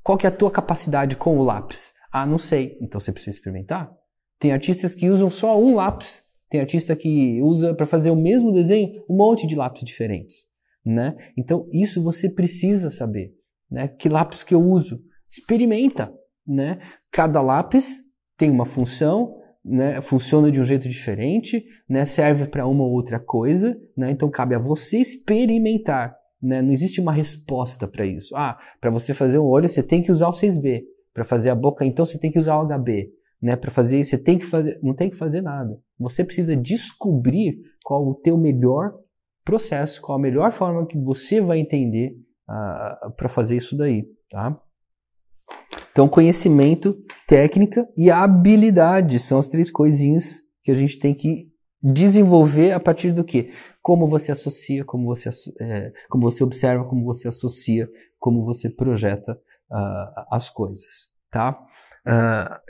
Qual que é a tua capacidade com o lápis? Não sei. Então você precisa experimentar. Tem artistas que usam só um lápis. Tem artista que usa para fazer o mesmo desenho um monte de lápis diferentes, né? Então isso você precisa saber, né? Que lápis que eu uso? Experimenta, né? Cada lápis tem uma função, né? Funciona de um jeito diferente, né? Serve para uma ou outra coisa, né? Então cabe a você experimentar, né? Não existe uma resposta para isso. Para você fazer um olho você tem que usar o 6B. Para fazer a boca, então, você tem que usar o HB. Né? Para fazer isso, você tem que fazer... Não tem que fazer nada. Você precisa descobrir qual o teu melhor processo, qual a melhor forma que você vai entender para fazer isso daí. Tá? Então, conhecimento, técnica e habilidade são as 3 coisinhas que a gente tem que desenvolver a partir do quê? Como você associa, como você observa, como você associa, como você projeta as coisas, tá?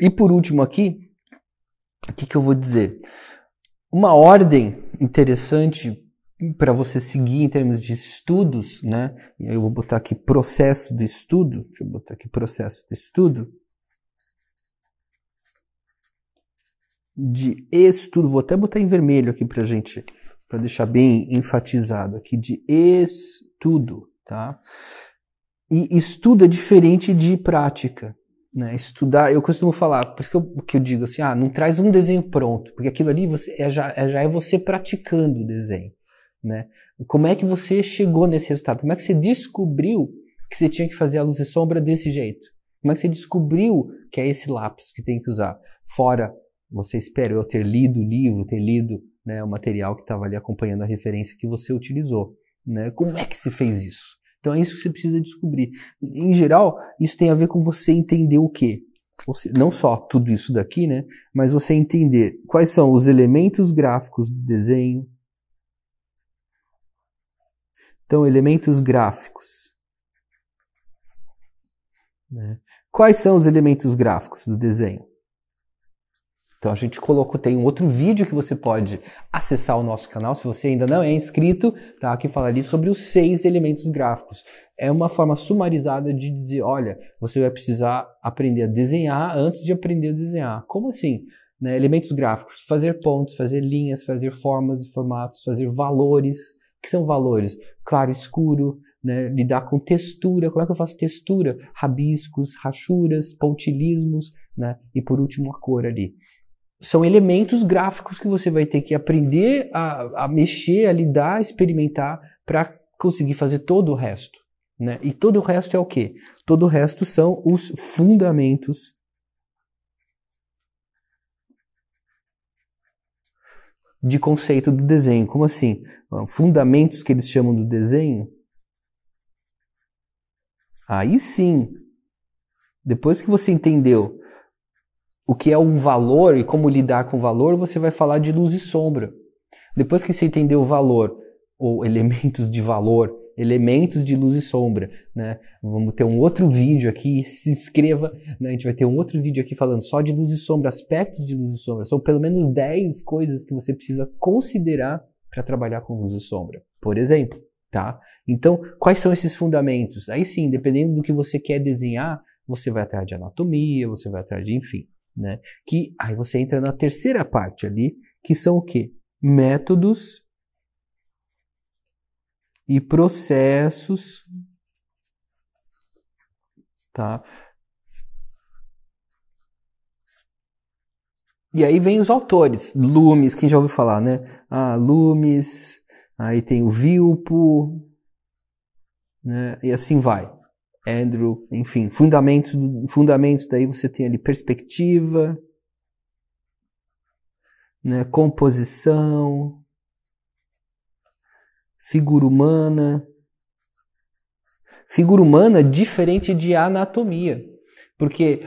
E por último aqui, o que eu vou dizer? Uma ordem interessante para você seguir em termos de estudos, né? E aí eu vou botar aqui processo do estudo. Deixa eu botar aqui processo do estudo. De estudo, vou até botar em vermelho aqui pra gente, para deixar bem enfatizado aqui, de estudo, tá? E estudo é diferente de prática, né? Estudar, eu costumo falar, por isso que eu digo assim, não traz um desenho pronto, porque aquilo ali já é você praticando o desenho, né? Como é que você chegou nesse resultado? Como é que você descobriu que você tinha que fazer a luz e sombra desse jeito? Como é que você descobriu que é esse lápis que tem que usar? Fora, você espera eu ter lido o livro, ter lido, né, o material que estava ali acompanhando a referência que você utilizou, né? Como é que você fez isso? Então é isso que você precisa descobrir. Em geral, isso tem a ver com você entender o quê? Não só tudo isso daqui, né? Mas você entender quais são os elementos gráficos do desenho. Então, elementos gráficos. Né? Quais são os elementos gráficos do desenho? Então a gente colocou, tem um outro vídeo que você pode acessar o nosso canal, se você ainda não é inscrito, tá? Que fala ali sobre os 6 elementos gráficos. É uma forma sumarizada de dizer, olha, você vai precisar aprender a desenhar antes de aprender a desenhar. Como assim? Né? Elementos gráficos, fazer pontos, fazer linhas, fazer formas e formatos, fazer valores. O que são valores? Claro, escuro, né? Lidar com textura. Como é que eu faço textura? Rabiscos, rachuras, pontilismos, né? E por último a cor ali. São elementos gráficos que você vai ter que aprender a mexer, a lidar, a experimentar para conseguir fazer todo o resto, né? E todo o resto é o quê? Todo o resto são os fundamentos de conceito do desenho. Como assim? Fundamentos que eles chamam do desenho? Aí sim, depois que você entendeu o que é um valor e como lidar com o valor, você vai falar de luz e sombra. Depois que você entendeu o valor, ou elementos de valor, elementos de luz e sombra, né? Vamos ter um outro vídeo aqui, se inscreva, né? A gente vai ter um outro vídeo aqui falando só de luz e sombra, aspectos de luz e sombra. São pelo menos 10 coisas que você precisa considerar para trabalhar com luz e sombra, por exemplo, tá? Então, quais são esses fundamentos? Aí sim, dependendo do que você quer desenhar, você vai atrás de anatomia, você vai atrás de, enfim, né? Que aí você entra na terceira parte ali, que são o quê? Métodos e processos, tá? E aí vem os autores, Loomis, quem já ouviu falar, né? Loomis, aí tem o Vilpo, né? E assim vai. Andrew, enfim, fundamentos, daí você tem ali perspectiva, né? Composição, figura humana. Figura humana diferente de anatomia, porque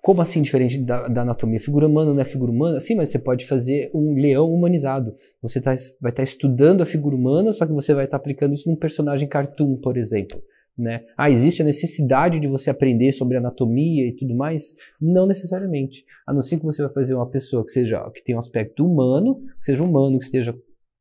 como assim diferente da anatomia? Figura humana não é figura humana? Sim, mas você pode fazer um leão humanizado. Você vai estar estudando a figura humana, só que você vai estar aplicando isso num personagem cartoon, por exemplo. Né? Existe a necessidade de você aprender sobre anatomia e tudo mais? Não necessariamente. A não ser que você vai fazer uma pessoa que tenha um aspecto humano, que seja humano, que esteja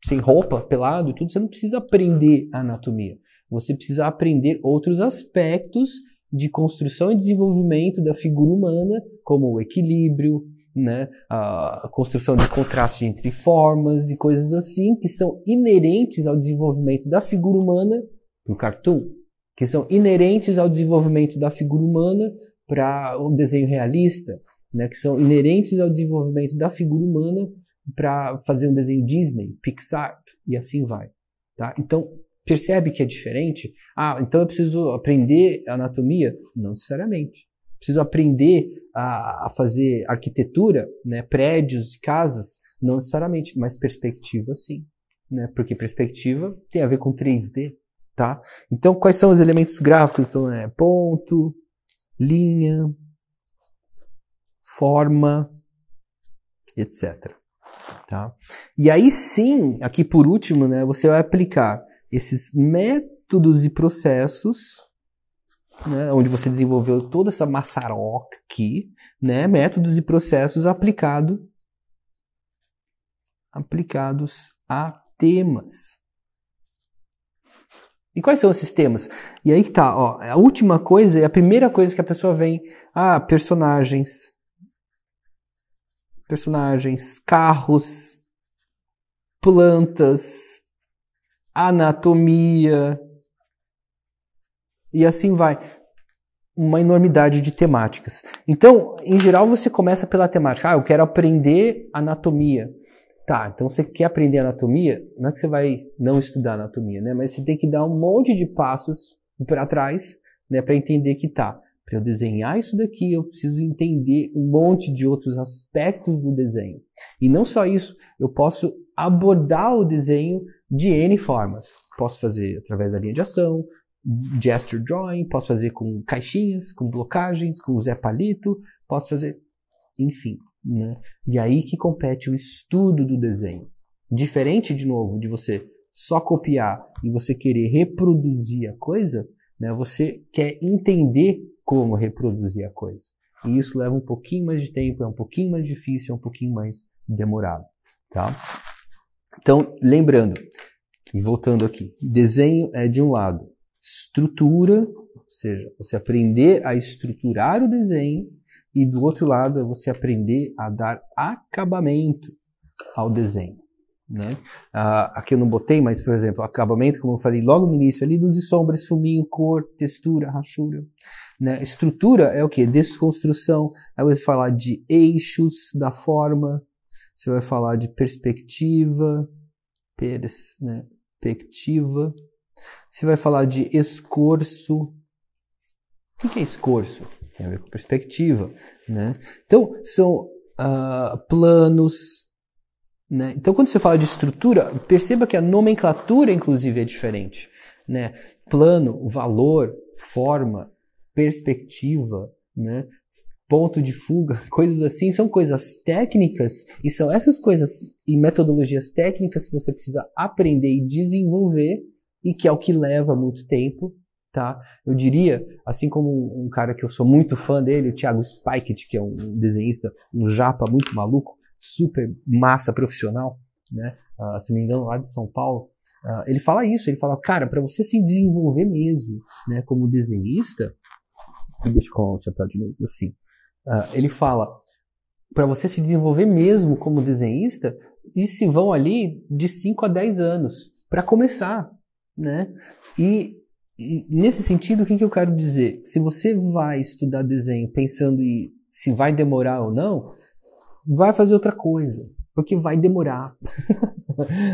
sem roupa, pelado e tudo, você não precisa aprender a anatomia. Você precisa aprender outros aspectos de construção e desenvolvimento da figura humana, como o equilíbrio, né? A construção de contraste entre formas e coisas assim, que são inerentes ao desenvolvimento da figura humana para o cartoon, que são inerentes ao desenvolvimento da figura humana para o desenho realista, né? Que são inerentes ao desenvolvimento da figura humana para fazer um desenho Disney, Pixar, e assim vai. Tá? Então, percebe que é diferente? Então eu preciso aprender anatomia? Não necessariamente. Preciso aprender a fazer arquitetura, né? Prédios e casas? Não necessariamente, mas perspectiva sim. Né? Porque perspectiva tem a ver com 3D. Tá? Então, quais são os elementos gráficos? Então, ponto, linha, forma, etc. Tá? E aí sim, aqui por último, né, você vai aplicar esses métodos e processos, né, onde você desenvolveu toda essa maçaroca aqui, né, métodos e processos aplicados a temas. E quais são esses temas? E aí que tá, ó, a última coisa é a primeira coisa que a pessoa vem, personagens, carros, plantas, anatomia, e assim vai. Uma enormidade de temáticas. Então, em geral, você começa pela temática. Eu quero aprender anatomia. Tá, então você quer aprender anatomia, não é que você vai não estudar anatomia, né? Mas você tem que dar um monte de passos para trás, né? Para entender que para eu desenhar isso daqui, eu preciso entender um monte de outros aspectos do desenho. E não só isso, eu posso abordar o desenho de N formas. Posso fazer através da linha de ação, gesture drawing, posso fazer com caixinhas, com blocagens, com Zé Palito, posso fazer, enfim. Né? E aí que compete o estudo do desenho. Diferente, de novo, de você só copiar e você querer reproduzir a coisa, né? Você quer entender como reproduzir a coisa. E isso leva um pouquinho mais de tempo, é um pouquinho mais difícil, é um pouquinho mais demorado. Tá? Então, lembrando, e voltando aqui, desenho é de um lado, estrutura, ou seja, você aprender a estruturar o desenho, e do outro lado é você aprender a dar acabamento ao desenho. Né? Aqui eu não botei, mas, por exemplo, acabamento, como eu falei logo no início, ali, luz e sombras, fuminho, cor, textura, rachura. Né? Estrutura é o quê? Desconstrução. Aí você vai falar de eixos da forma, você vai falar de perspectiva, perspectiva. Você vai falar de escorço. O que é escorço? Tem a ver com perspectiva, né? Então, são planos, né? Então, quando você fala de estrutura, perceba que a nomenclatura, inclusive, é diferente, né? Plano, valor, forma, perspectiva, né? Ponto de fuga, coisas assim, são coisas técnicas, e são essas coisas e metodologias técnicas que você precisa aprender e desenvolver, e que é o que leva muito tempo. Tá? Eu diria, assim como um cara que eu sou muito fã dele, o Thiago Spikett, que é um desenhista, um japa muito maluco, super massa profissional, né? Se não me engano, lá de São Paulo, ele fala isso, ele fala, cara, para você se desenvolver mesmo, né, como desenhista, deixa eu colocar o chapéu de novo, assim, ele fala, para você se desenvolver mesmo como desenhista, e se vão ali de 5 a 10 anos, para começar, né? E nesse sentido, o que eu quero dizer? Se você vai estudar desenho pensando em se vai demorar ou não, vai fazer outra coisa, porque vai demorar.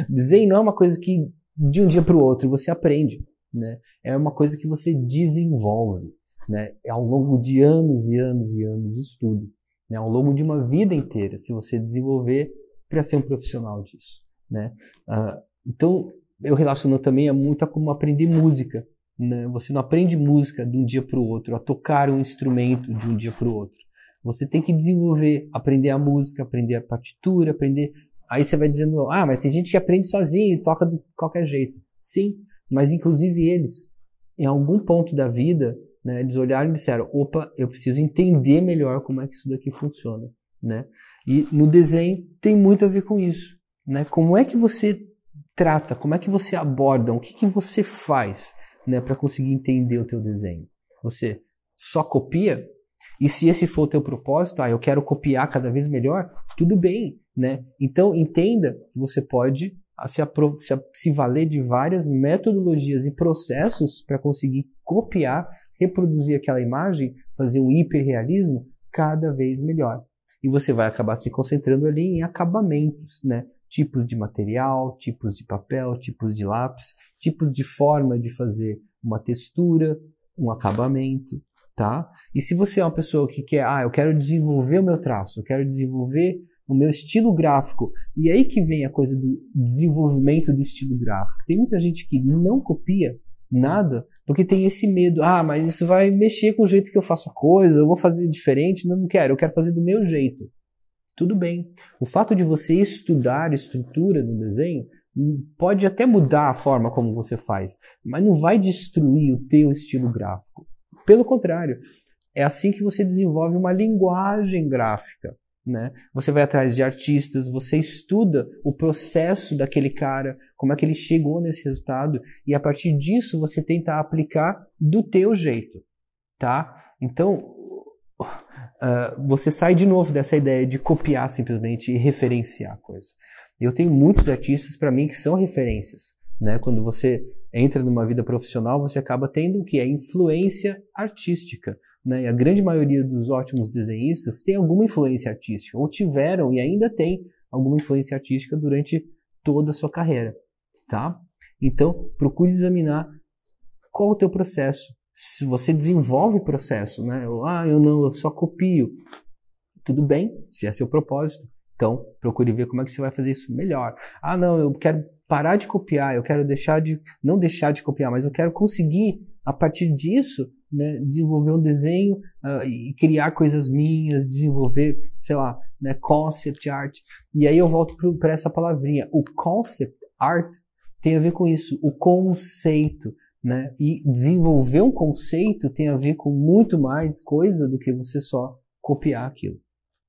Desenho não é uma coisa que de um dia para o outro você aprende, né? É uma coisa que você desenvolve, né? É ao longo de anos e anos e anos de estudo, né? Ao longo de uma vida inteira, se você desenvolver para ser um profissional disso, né? Então, eu relaciono também muito a como aprender música. Né? Você não aprende música de um dia para o outro, a tocar um instrumento de um dia para o outro. Você tem que desenvolver, aprender a música, aprender a partitura, aprender... Aí você vai dizendo, mas tem gente que aprende sozinho e toca de qualquer jeito. Sim, mas inclusive eles, em algum ponto da vida, né, eles olharam e disseram, opa, eu preciso entender melhor como é que isso daqui funciona, né? E no desenho tem muito a ver com isso, né? Como é que você trata, como é que você aborda, o que que você faz, né, para conseguir entender o teu desenho? Você só copia? E se esse for o teu propósito, eu quero copiar cada vez melhor, tudo bem, né? Então entenda que você pode se valer de várias metodologias e processos para conseguir copiar, reproduzir aquela imagem, fazer um hiperrealismo cada vez melhor. E você vai acabar se concentrando ali em acabamentos, né? Tipos de material, tipos de papel, tipos de lápis, tipos de forma de fazer uma textura, um acabamento, tá? E se você é uma pessoa que quer, eu quero desenvolver o meu traço, eu quero desenvolver o meu estilo gráfico, e aí que vem a coisa do desenvolvimento do estilo gráfico. Tem muita gente que não copia nada, porque tem esse medo, mas isso vai mexer com o jeito que eu faço a coisa, eu vou fazer diferente, não quero, eu quero fazer do meu jeito. Tudo bem. O fato de você estudar estrutura no desenho pode até mudar a forma como você faz, mas não vai destruir o teu estilo gráfico. Pelo contrário, é assim que você desenvolve uma linguagem gráfica, né? Você vai atrás de artistas, você estuda o processo daquele cara, como é que ele chegou nesse resultado, e a partir disso você tenta aplicar do teu jeito, tá? Então, você sai de novo dessa ideia de copiar simplesmente e referenciar a coisa. Eu tenho muitos artistas para mim que são referências, né? Quando você entra numa vida profissional, você acaba tendo o que é influência artística, né? E a grande maioria dos ótimos desenhistas tem alguma influência artística, ou tiveram e ainda tem alguma influência artística durante toda a sua carreira, tá? Então, procure examinar qual é o teu processo. Se você desenvolve o processo, né? Eu só copio. Tudo bem, se é seu propósito. Então, procure ver como é que você vai fazer isso melhor. Eu quero parar de copiar, eu quero não deixar de copiar, mas eu quero conseguir, a partir disso, né, desenvolver um desenho e criar coisas minhas, desenvolver, sei lá, né, concept art. E aí eu volto para essa palavrinha. O concept art tem a ver com isso, o conceito, né? E desenvolver um conceito tem a ver com muito mais coisa do que você só copiar aquilo,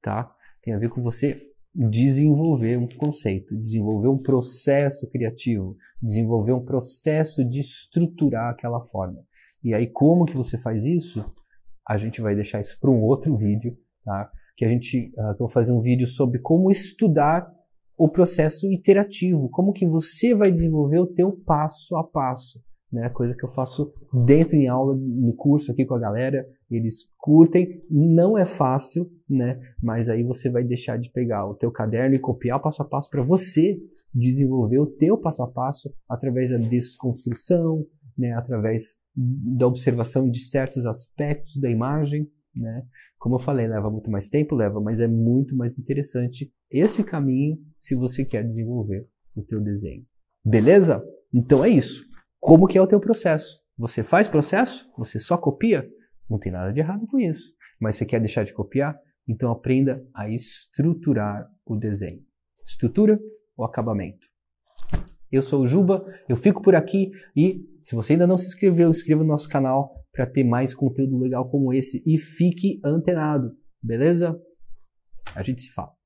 tá? Tem a ver com você desenvolver um conceito, desenvolver um processo criativo, desenvolver um processo de estruturar aquela forma. E aí como que você faz isso? A gente vai deixar isso para um outro vídeo, tá? Que eu vou fazer um vídeo sobre como estudar o processo iterativo, como que você vai desenvolver o teu passo a passo, né? Coisa que eu faço dentro em aula, no curso aqui com a galera, eles curtem, não é fácil, né? Mas aí você vai deixar de pegar o teu caderno e copiar o passo a passo para você desenvolver o teu passo a passo através da desconstrução, né? Através da observação de certos aspectos da imagem, né? Como eu falei, leva muito mais tempo, mas é muito mais interessante esse caminho se você quer desenvolver o teu desenho. Beleza? Então é isso. Como que é o teu processo? Você faz processo? Você só copia? Não tem nada de errado com isso. Mas você quer deixar de copiar? Então aprenda a estruturar o desenho. Estrutura ou acabamento? Eu sou o Juba, eu fico por aqui e se você ainda não se inscreveu, inscreva no nosso canal para ter mais conteúdo legal como esse e fique antenado, beleza? A gente se fala.